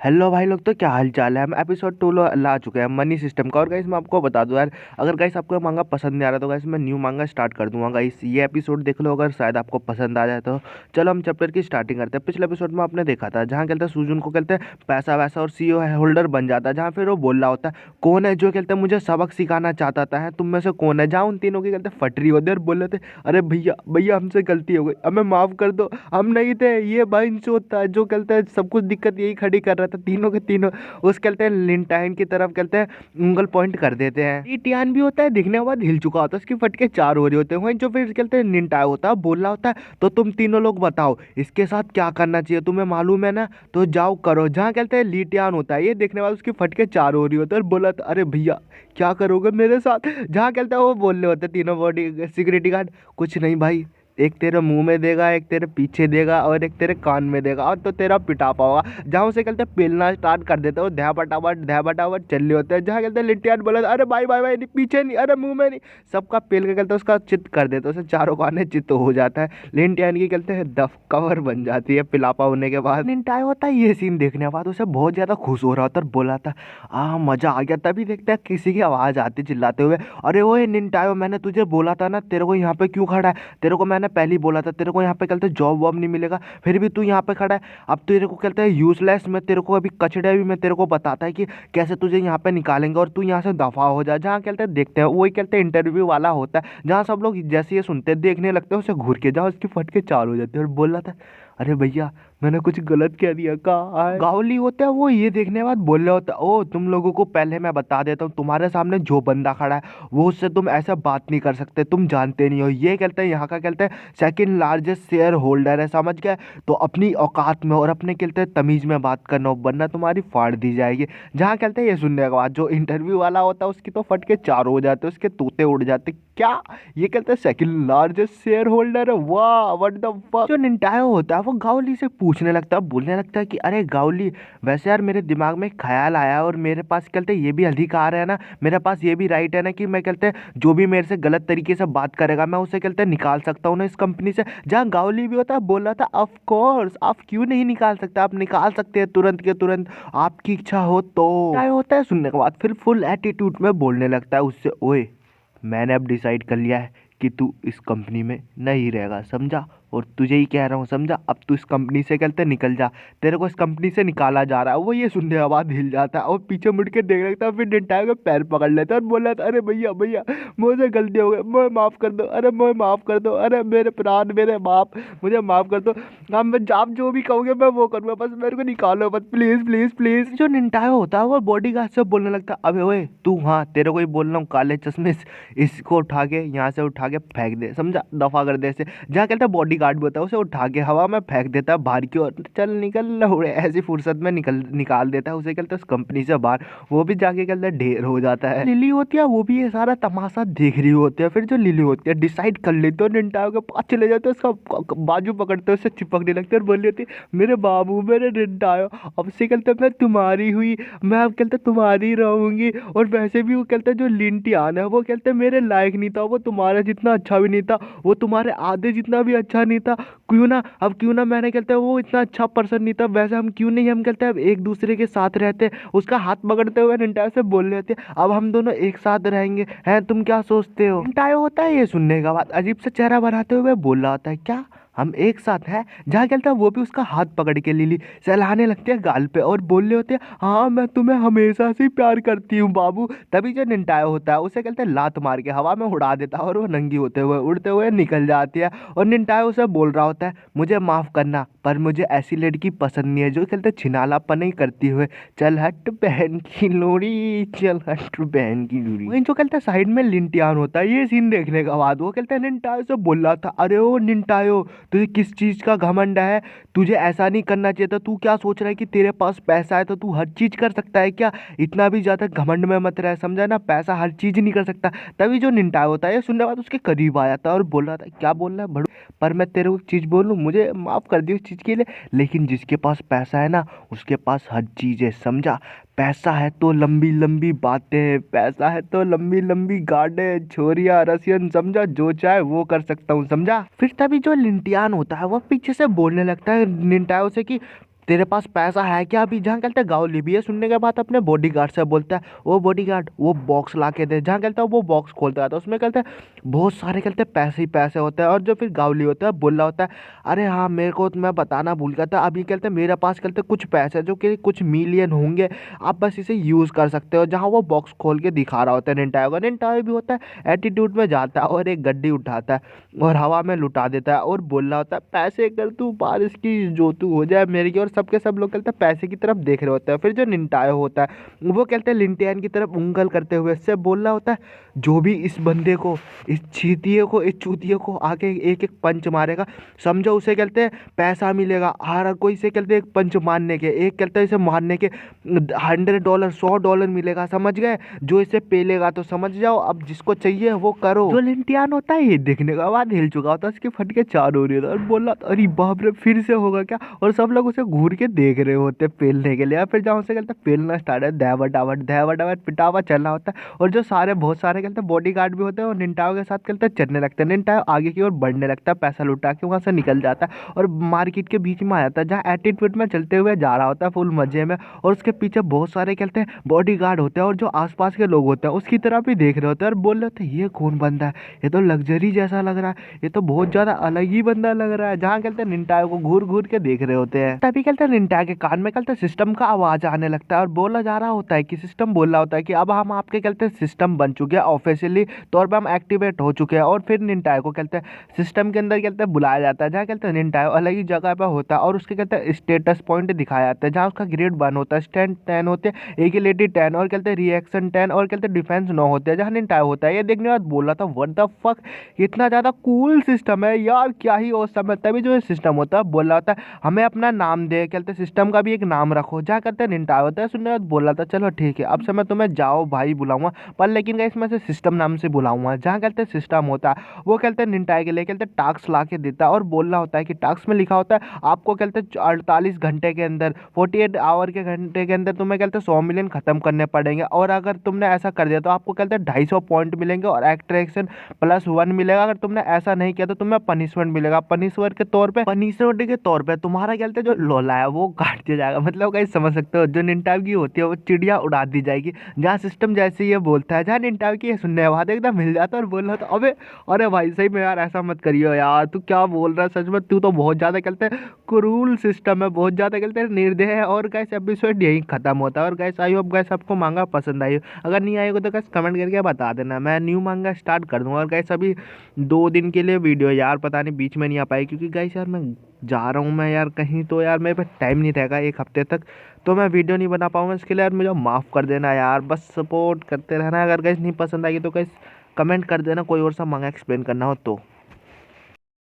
Hello भाई लोग, तो क्या हाल चाल है। हम एपिसोड 2 ला चुके हैं मनी सिस्टम का। और गाइस मैं आपको बता दूं यार, अगर गाइस आपको मांगा पसंद नहीं आ रहा तो गाइस मैं न्यू मांगा स्टार्ट कर दूंगा। गाइस ये एपिसोड देख लो, अगर शायद आपको पसंद आ जाए तो। चलो हम चैप्टर की स्टार्टिंग करते हैं। पिछले एपिसोड में आपने देखा था जहाँ कहते हैं सुजुन को कहते हैं पैसा वैसा और सीईओ होल्डर बन जाता है, जहाँ फिर वो बोल रहा होता है कौन है जो कहते हैं मुझे सबक सिखाना चाहता था, तुम में से कौन है। जहाँ उन तीनों की कहते हैं फटरी होती है और बोल रहे थे अरे भैया भैया हमसे गलती हो गई, हमें माफ़ कर दो, हम नहीं थे, ये भाई होता है जो कहते हैं सब कुछ दिक्कत यही खड़ी कर रहा था। तीनों के तीनों उस कहते हैं लिंटाइन की तरफ कहते हैं उंगल पॉइंट कर देते हैं। लिटियान भी होता है, दिखने के बाद हिल चुका होता है, उसकी फटके चार हो रहे होते हैं। जो फिर कहते हैं लिंटाई होता है, बोल रहा होता है तो तुम तीनों लोग बताओ इसके साथ क्या करना चाहिए, तुम्हें मालूम है ना, तो जाओ करो। जहाँ कहते हैं लिटियान होता है, ये देखने बाद उसकी फटके चार हो रही होती है और बोला था अरे भैया क्या करोगे मेरे साथ। जहाँ कहते हैं वो बोल रहे होते तीनों बॉडी सिक्योरिटी गार्ड कुछ नहीं भाई, एक तेरे मुंह में देगा, एक तेरे पीछे देगा और एक तेरे कान में देगा और तो तेरा पिटापा होगा। जहाँ उसे कहते हैं पेलना स्टार्ट कर देते हो, ध्या बटावट चल रहे होते हैं। जहाँ कहते हैं लिट्टियान बोला अरे भाई भाई भाई नहीं, पीछे नहीं, अरे मुंह में नहीं, सबका पेल के कहते हैं उसका चित्त कर देते हैं, उसे चारों काने चित्त हो जाता है। लिंटियान की कहते हैं दफ कवर बन जाती है पिलापा होने के बाद। लिंटाई होता है ये सीन देखने के बाद उसे बहुत ज़्यादा खुश हो रहा होता है और बोला था मज़ा आ गया। तभी देखते हैं किसी की आवाज़ आती चिल्लाते हुए अरे वो निंटायो मैंने तुझे बोला था ना, तेरे को यहाँ पे क्यों खड़ा है, तेरे को मैंने पहले ही बोला था तेरे को यहाँ पे कहते हैं जॉब वॉब नहीं मिलेगा, फिर भी तू यहाँ पे खड़ा है। अब तेरे को कहते हैं यूजलेस, मैं तेरे को अभी कचड़े भी मैं तेरे को बताता है कि कैसे तुझे यहाँ पे निकालेंगे और तू यहाँ से दफा हो जा। जहाँ कहते हैं देखते हैं वही कहते हैं इंटरव्यू वाला होता है, जहाँ सब लोग जैसे ये सुनते हैं देखने लगते हैं उसे घूर के, जहाँ उसकी फटके चार हो जाते हैं और बोल रहा था अरे भैया मैंने कुछ गलत कह दिया कहा है। गावली होता है वो ये देखने के बाद बोल रहा होता है ओ तुम लोगों को पहले मैं बता देता हूँ, तुम्हारे सामने जो बंदा खड़ा है वो उससे तुम ऐसा बात नहीं कर सकते, तुम जानते नहीं हो। ये कहते हैं यहाँ का कहते हैं सेकंड लार्जेस्ट शेयर होल्डर है, समझ गए, तो अपनी औकात में और अपने कहते हैं तमीज में बात करना हो वरना तुम्हारी फाड़ दी जाएगी। जहाँ कहते हैं ये सुनने के बाद जो इंटरव्यू वाला होता है उसकी तो फटके चार हो जाते हैं, उसके तोते उड़ जाते। क्या ये कहते हैं सेकंड लार्जेस्ट शेयर होल्डर है, वाह व्हाट द फक। जो निंटायो होता है वो गावली से पूछने लगता है, बोलने लगता है कि अरे गावली वैसे यार मेरे दिमाग में एक ख्याल आया और मेरे पास कहते हैं ये भी अधिकार है ना, मेरे पास ये भी राइट है ना कि मैं कहते हैं जो भी मेरे से गलत तरीके से बात करेगा मैं उसे कहते हैं निकाल सकता हूँ ना इस कंपनी से। जहाँ गावली भी होता है बोल रहा था ऑफ कोर्स आप क्यों नहीं निकाल सकते, आप निकाल सकते हैं तुरंत के तुरंत, आपकी इच्छा हो तो। क्या होता है सुनने के बाद फिर फुल एटीट्यूड में बोलने लगता है उससे ओए मैंने अब डिसाइड कर लिया है कि तू इस कंपनी में नहीं रहेगा, समझा, और तुझे ही कह रहा हूँ समझा, अब तू इस कंपनी से कहते निकल जा, तेरे को इस कंपनी से निकाला जा रहा है। वो ये सुनने के बाद हिल जाता है और पीछे मुड़ के देख लगता है, फिर निंटायो के पैर पकड़ लेता है और बोला था अरे भैया भैया मुझे गलती हो गई, मुझे माफ़ कर दो, अरे मुझे माफ़ कर दो, अरे मेरे प्राण मेरे बाप मुझे माफ़ कर दो, अब मैं आप जो भी कहोगे मैं वो करूँगा, बस मेरे को निकालो बस प्लीज़ प्लीज़ प्लीज़। जो निंटायो होता है वो बॉडी गार्ड से बोलने लगता है अबे ओए तू, हाँ तेरे को ही बोल रहा हूँ काले चश्मे, इसको उठा के यहाँ से उठा के फेंक दे, समझा, दफा कर दे इसे। जहाँ कहता है बॉडी गार्ड होता है उसे उठा के हवा में फेंक देता है बाहर की ओर, चल निकल लौड़े, ऐसी फुर्सत में निकाल देता है उसे कहते हैं उस कंपनी से बाहर। वो भी जाके कहते हैं ढेर हो जाता है। लिली होती है वो भी ये सारा तमाशा देख रही होती है। फिर जो लिली होती है डिसाइड कर लेते हो निंटायो के पास चले जाते हैं, उसका बाजू पकड़ते हैं, उससे चिपकने लगते हैं और बोल रही होती है मेरे बाबू मेरे निंटायो अब से कहते मैं तुम्हारी हुई, मैं अब कहते तुम्हारी रहूंगी। और वैसे भी वो कहते हैं जो लिंटियान है वो कहते हैं मेरे लायक नहीं था, वो तुम्हारे जितना अच्छा भी नहीं था, वो तुम्हारे आधे जितना भी अच्छा नहीं था, क्यों ना मैंने कहते हैं वो इतना अच्छा पर्सन नहीं था, वैसे हम क्यों नहीं, हम कहते हैं अब एक दूसरे के साथ रहते। उसका हाथ पकड़ते हुए निंटायो से बोल रहे थे अब हम दोनों एक साथ रहेंगे, हैं तुम क्या सोचते हो। निंटायो होता है ये सुनने का बाद अजीब सा चेहरा बनाते हुए बोल रहा होता है क्या हम एक साथ हैं। जहाँ कहता है वो भी उसका हाथ पकड़ के लिली सहलाने लगते हैं गाल पे और बोल रहे होते हैं हाँ मैं तुम्हें हमेशा से प्यार करती हूँ बाबू। तभी जो निंटायो होता है उसे कहते हैं लात मार के हवा में उड़ा देता है और वो नंगी होते हुए उड़ते हुए निकल जाती है। और निंटायो उसे बोल रहा होता है मुझे माफ़ करना पर मुझे ऐसी लड़की पसंद नहीं है जो कहते छिनालापन ही करती हुए, चल हट बहन की लोड़ी, चल हट बहन की लोड़ी। वहीं जो कहते हैं साइड में लिंटियान होता है, ये सीन देखने के बाद वो कहते हैं निंटायो से बोल रहा था अरे ओ निंटायो तुझे किस चीज़ का घमंड है, तुझे ऐसा नहीं करना चाहिए था, तू क्या सोच रहा है कि तेरे पास पैसा है तो तू हर चीज़ कर सकता है क्या, इतना भी ज़्यादा घमंड में मत रह, समझा ना, पैसा हर चीज़ नहीं कर सकता। तभी जो निंटायो होता है ये सुनने के बाद उसके करीब आया था और बोल रहा था क्या बोल रहा है बड़ू, पर मैं तेरे को एक चीज़ बोलूँ, मुझे माफ़ कर दी उस चीज़ के लिए, लेकिन जिसके पास पैसा है ना उसके पास हर चीज़ है, समझा, पैसा है तो लंबी लंबी बातें, पैसा है तो लंबी लंबी गाड़ें, छोरिया रसियन, समझा, जो चाहे वो कर सकता हूँ, समझा। फिर तभी जो लिंटियान होता है वो पीछे से बोलने लगता है निंटायो से कि तेरे पास पैसा है क्या अभी? जहाँ कहते हैं गाँव भी है। सुनने के बाद अपने बॉडीगार्ड से बोलता है, वो बॉडीगार्ड वो बॉक्स ला के दे। जहाँ कहता है वो बॉक्स खोलता है तो उसमें कहते हैं बहुत सारे कहते हैं पैसे ही पैसे होते हैं। और जो फिर गाँवली होता है बोल रहा होता है, अरे हाँ मेरे को तो मैं बताना भूल गया था, अभी कहते हैं मेरे पास कहते हैं कुछ पैसे जो कि कुछ मिलियन होंगे, आप बस इसे यूज़ कर सकते हो। जहाँ वो बॉक्स खोल के दिखा रहा होता है निंटायो का। निंटायो भी होता है एटीट्यूड में जाता है और एक गड्डी उठाता है और हवा में लुटा देता है और बोल रहा होता है, पैसे कर तू बारिश की जो तू हो जाए मेरे की। और सबके सब लोग कहते हैं पैसे की तरफ देख रहे होते हैं। फिर जो निंटायो होता है वो कहते हैं लिंटियान की तरफ उंगल करते हुए इससे बोल रहा होता है, जो भी इस बंदे को, इस चीतिए को, इस चूतिए को आके एक एक पंच मारेगा, समझो उसे कहते हैं पैसा मिलेगा। हर कोई से कहते हैं एक पंच मारने के, एक कहते हैं इसे मारने के $100 $100 मिलेगा, समझ गए? जो इसे पेलेगा तो समझ जाओ अब जिसको चाहिए वो करो। जो लिंटियान होता है ये देखने के बाद हिल चुका होता है, उसके फट के चार हो रही होता है और बोल रहा था, अरे बाप रे फिर से होगा क्या? और सब लोग उसे घूर के देख रहे होते पेलने के लिए। और फिर जहाँ उसे कहते हैं पेलना स्टार्ट है, दहवट पिटावा चलना होता है। और जो सारे बहुत सारे कहते हैं बॉडी गार्ड भी होते हैं और निंटाओ के साथ कहते हैं चलने लगते हैं। निंटाओ आगे की ओर बढ़ने लगता है, पैसा लुटा के वहाँ से निकल जाता है और मार्केट के बीच में आ जाता है जहाँ एटीट्यूड में चलते हुए जा रहा होता है फुल मजे में। और उसके पीछे बहुत सारे कहते हैं बॉडी गार्ड होते हैं और जो आसपास के लोग होते हैं उसकी तरफ भी देख रहे होते हैं और बोल रहे होते हैं, ये कौन बंदा है? ये तो लग्जरी जैसा लग रहा है, ये तो बहुत ज्यादा अलग ही बंदा लग रहा है। जहाँ कहते हैं निंटायो को घूर घूर के देख रहे होते हैं। तभी कहते हैं निंटायो के कान में कहते हैं सिस्टम का आवाज आने लगता है और बोला जा रहा होता है कि सिस्टम बोल रहा होता है कि अब हम आपके कहते हैं सिस्टम बन चुके हैं, ऑफिशियली तौर पर हम एक्टिवेट हो चुके हैं। और फिर निंटायो को कहते हैं सिस्टम के अंदर कहते हैं बुलाया जाता है जहाँ कहते हैं निंटायो अलग ही जगह पर होता है और उसके कहते हैं स्टेटस पॉइंट दिखाया जाता है जहाँ उसका ग्रेड 1 होता है, स्ट्रेंथ 10 होते हैं, एगिलिटी 10 और कहते हैं रिएक्शन 10 और कहते हैं डिफेंस 9 होते हैं। जहाँ निंटायो होता है ये देखने के बाद बोल रहा था, व्हाट द फक, इतना ज़्यादा कूल सिस्टम है यार, क्या ही औसम है। तभी जो सिस्टम होता है बोल रहा होता है हमें अपना नाम दे, कहते हैं सिस्टम का भी एक नाम रखो। जहाँ कहते हैं निंटायो होता है सुनने के बाद बोल रहा था, चलो ठीक है अब से मैं तुम्हें जाओ भाई बुलाऊंगा, पर लेकिन गाइस मैं से सिस्टम नाम से बुलाऊंगा। जहाँ कहते हैं सिस्टम होता है वो कहते हैं निंटायो के लिए कहते हैं टास्क ला के देता है और बोल रहा होता है कि टास्क में लिखा होता है आपको कहते हैं 48 घंटे के अंदर, 48 आवर के घंटे के अंदर तुम्हें कहते हैं 100 मिलियन खत्म करने पड़ेंगे। और अगर तुमने ऐसा कर दिया तो आपको कहते हैं 250 पॉइंट मिलेंगे और एक्ट्रैक्शन +1 मिलेगा। अगर तुमने ऐसा नहीं किया तो तुम्हें पनिशमेंट मिलेगा। पनिशमेंट के तौर पे तुम्हारा कहते हैं जो लोला है वो काट दिया जाएगा। मतलब कहीं समझ सकते हो जो निंटायो की होती है वो चिड़िया उड़ा दी जाएगी। जहाँ सिस्टम जैसे ये बोलता है, जहाँ निंटायो की ये सुनने के बाद एकदम मिल जाता है और बोल रहा था, अबे अरे भाई सही में यार ऐसा मत करियो यार, तू क्या बोल रहा है सच में, तू तो बहुत ज़्यादा कहते हैं क्रूल सिस्टम है, बहुत ज़्यादा कहते हैं निर्दय है। और गैस एपिसोड यही खत्म होता है। और गैस आई होप गैस आपको मांगा पसंद आई हो, अगर नहीं आई हो तो गैस कमेंट करके बता देना, मैं न्यू मांगा स्टार्ट कर दूँगा। और गैस अभी 2 दिन के लिए वीडियो यार पता नहीं बीच में नहीं आ पाई क्योंकि गैस यार मैं जा रहा हूँ मैं यार कहीं, तो यार मेरे पास टाइम नहीं रहेगा 1 हफ्ते तक, तो मैं वीडियो नहीं बना पाऊँगा। इसके लिए यार मुझे माफ़ कर देना यार, बस सपोर्ट करते रहना। अगर गैस नहीं पसंद आई तो गैस कमेंट कर देना, कोई और सा मांगा एक्सप्लेन करना हो तो।